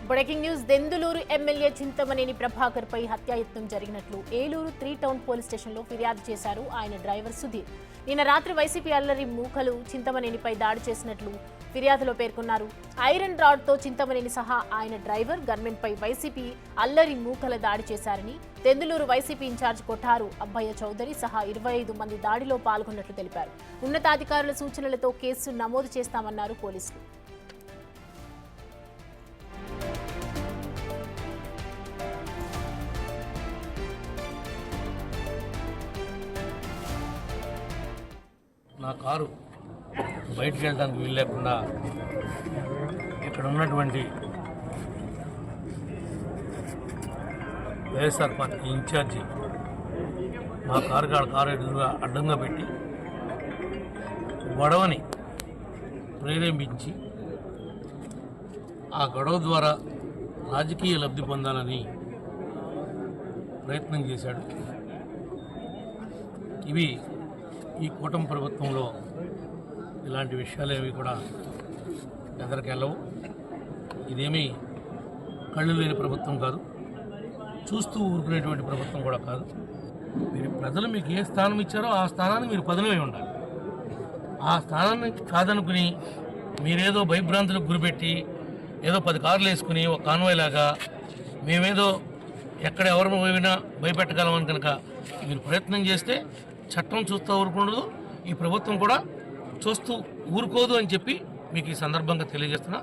Breaking news Denduluru MLA Chintamaneni Prabhakar పై హత్యాయత్నం జరిగినట్లు ఏలూరు 3 టౌన్ పోలీస్ స్టేషన్లో ఫిర్యాదు చేశారు ఆయన డ్రైవర్ సుధీర్. నిన్న రాత్రి వైసీపీ అల్లరి మూకలు చింతమనేనిపై దాడి చేసినట్లు ఫిర్యాదులో పేర్కొన్నారు. ఐరన్ రాడ్తో చింతమనేని సహా ఆయన డ్రైవర్ గన్మెన్పై వైసీపీ అల్లరి మూకల దాడి చేశారని, దెందులూరు వైసీపీ ఇన్ఛార్జ్ కొఠారు అబ్బయ్య చౌదరి సహా 25 మంది దాడిలో పాల్గొన్నట్లు తెలిపారు. ఉన్నతాధికారుల సూచనలతో కేసు నమోదు చేస్తామన్నారు పోలీసులు. నా కారు బయటికి వెళ్ళడానికి వీలు లేకుండా ఇక్కడ ఉన్నటువంటి వైఎస్ఆర్ పార్టీ ఇన్ఛార్జి మా కారు ఎదురుగా అడ్డంగా పెట్టి గొడవని ప్రేరేపించి ఆ గొడవ ద్వారా రాజకీయ లబ్ధి పొందాలని ప్రయత్నం చేశాడు. ఇవి ఈ కూటమి ప్రభుత్వంలో ఇలాంటి విషయాలు ఏవి కూడా ఎదరికెళ్ళవు. ఇదేమీ కళ్ళు లేని ప్రభుత్వం కాదు, చూస్తూ ఊరుకునేటువంటి ప్రభుత్వం కూడా కాదు. ప్రజలు మీకు ఏ స్థానం ఇచ్చారో ఆ స్థానాన్ని మీరు పదనమై ఉండాలి. ఆ స్థానాన్ని కాదనుకుని మీరేదో భయభ్రాంతులకు గురిపెట్టి ఏదో 10 కార్లు వేసుకుని ఒక కాన్వాయ్ లాగా మేమేదో ఎక్కడ ఎవరు పోయినా భయపెట్టగలమని కనుక మీరు ప్రయత్నం చేస్తే చట్టం చూస్తూ ఊరుకుండదు, ఈ ప్రభుత్వం కూడా చూస్తూ ఊరుకోదు అని చెప్పి మీకు ఈ సందర్భంగా తెలియజేస్తున్నా.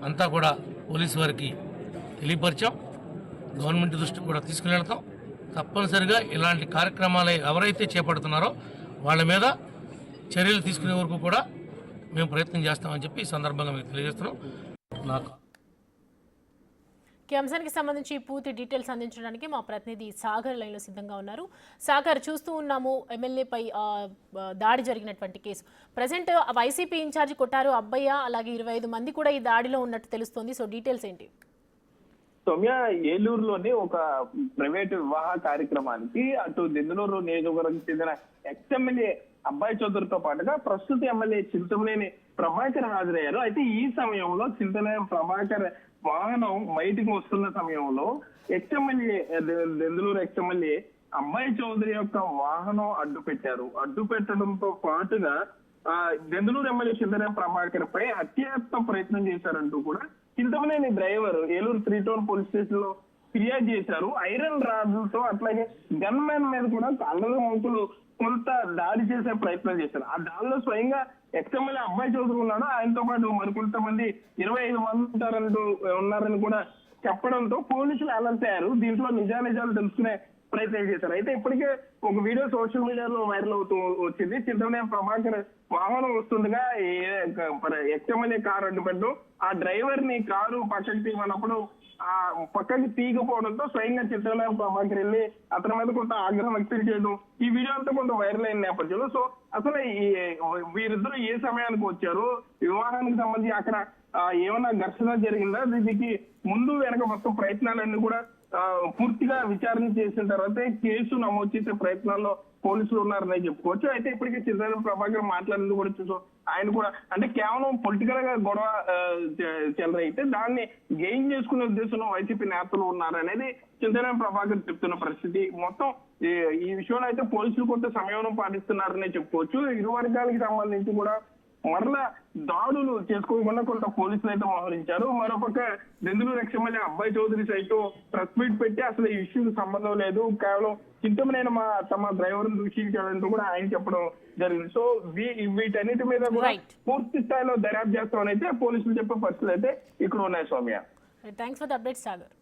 అంతా కూడా పోలీసు వారికి తెలియపరిచాం, గవర్నమెంట్ దృష్టికి కూడా తీసుకుని వెళ్తాం. తప్పనిసరిగా ఇలాంటి కార్యక్రమాలు ఎవరైతే చేపడుతున్నారో వాళ్ళ మీద చర్యలు తీసుకునే వరకు కూడా మేము ప్రయత్నం చేస్తామని చెప్పి ఈ సందర్భంగా మీకు తెలియజేస్తున్నాం. నాకు ఈ అంశానికి సంబంధించి పూర్తి డీటెయిల్స్ అందించడానికి మా ప్రతినిధి సాగర్ లైన్లో సిద్ధంగా ఉన్నారు. సాగర్, చూస్తూ ఉన్నాము ఎమ్మెల్యేపై దాడి జరిగినటువంటి కేసు. ప్రజెంట్ వైసీపీ ఇన్ఛార్జి కొట్టారు అబ్బయ్య, అలాగే 25 మంది కూడా ఈ దాడిలో ఉన్నట్టు తెలుస్తోంది. సో డీటెయిల్స్ ఏంటి? సౌమ్య, ఏలూరులోని ఒక ప్రైవేటు వివాహ కార్యక్రమానికి అటు దెందులూరు నియోజకవర్గం చెందిన ఎక్స్ ఎమ్మెల్యే అబ్బాయి చౌదరితో పాటుగా ప్రస్తుత ఎమ్మెల్యే చింతమనేని ప్రభాకర్ హాజరయ్యారు. అయితే ఈ సమయంలో చింతమనేని ప్రభాకర్ వాహనం బయటికి వస్తున్న సమయంలో ఎక్స్ఎమ్మెల్యే దెందులూరు ఎక్స్ఎమ్మెల్యే అబ్బాయి చౌదరి యొక్క వాహనం అడ్డు పెట్టారు. అడ్డు పెట్టడంతో పాటుగా దెందులూరు ఎమ్మెల్యే చింతమనేని ప్రభాకర్ పై హత్యాయత్నం ప్రయత్నం చేశారంటూ కూడా Chintamaneni driver Eluru 3 town police station లో ఫిర్యాదు చేశారు. ఐరన్ రాడ్లతో అట్లాగే గన్ మ్యాన్ మీద కూడా అల్లరి మూకలు కొంత దాడి చేసే ప్రయత్నం చేశారు. ఆ దాడిలో స్వయంగా ఎక్స్ఎమ్మెల్యే అబ్బాయి చౌదరి ఉన్నాడు, ఆయనతో పాటు మరికొంతమంది 25 మంది ఉన్నారని కూడా చెప్పడంతో పోలీసులు అలర్ట్ అయ్యారు. దీంట్లో నిజాలు తెలుసుకునే ప్రయత్నం చేశారు. అయితే ఇప్పటికే ఒక వీడియో సోషల్ మీడియాలో వైరల్ అవుతూ వచ్చింది. చింతమనేని ప్రభాకర్ వాహనం వస్తుండగా ఎక్స్ఎమ్మెల్యే కారు అడ్డుపెట్టడం, ఆ డ్రైవర్ ని కారు పక్కకి తీయమన్నప్పుడు ఆ పక్కకి తీయకపోవడంతో స్వయంగా చింతమనేని ప్రభాకర్ వెళ్ళి అతని మీద కొంత ఆగ్రహం వ్యక్తం చేయడం, ఈ వీడియో అంతా కొంత వైరల్ అయిన నేపథ్యంలో సో అసలు వీరిద్దరూ ఏ సమయానికి వచ్చారు, వివాహానికి సంబంధించి అక్కడ ఏమైనా ఘర్షణ జరిగిందా, దీనికి ముందు వెనక మొత్తం ప్రయత్నాలన్నీ కూడా పూర్తిగా విచారణ చేసిన తర్వాత కేసు నమోదు చేసే ప్రయత్నాల్లో పోలీసులు ఉన్నారని చెప్పుకోవచ్చు. అయితే ఇప్పటికే చింతమనేని ప్రభాకర్ మాట్లాడేందుకు కూడా చూసాం. ఆయన కూడా అంటే కేవలం పొలిటికల్ గా గొడవ చెలరైతే దాన్ని గెయిన్ చేసుకునే ఉద్దేశంలో వైసీపీ నేతలు ఉన్నారనేది చింతమనేని ప్రభాకర్ చెప్తున్న పరిస్థితి. మొత్తం ఈ విషయంలో అయితే పోలీసులు కొంత సంయమనం పాటిస్తున్నారనే చెప్పుకోవచ్చు. ఇరు వర్గాలకు సంబంధించి కూడా మరలా దాడులు చేసుకోకుండా కొంత పోలీసులు అయితే మోహరించారు. మరోపక్క దెందులూరు ఎక్స్ఎమ్మెల్యే అబ్బాయి చౌదరి సైతం ప్రెస్ మీట్ పెట్టి అసలు ఈ ఇష్యూకి సంబంధం లేదు, కేవలం చింతమనేని తమ డ్రైవర్ దూషించాలంటూ కూడా ఆయన చెప్పడం జరిగింది. సో వీటన్నిటి మీద కూడా పూర్తి స్థాయిలో దర్యాప్తు చేస్తామని అయితే పోలీసులు చెప్పే పరిస్థితులు అయితే ఇక్కడ ఉన్నాయి. Soumya, thanks for the update Sagar.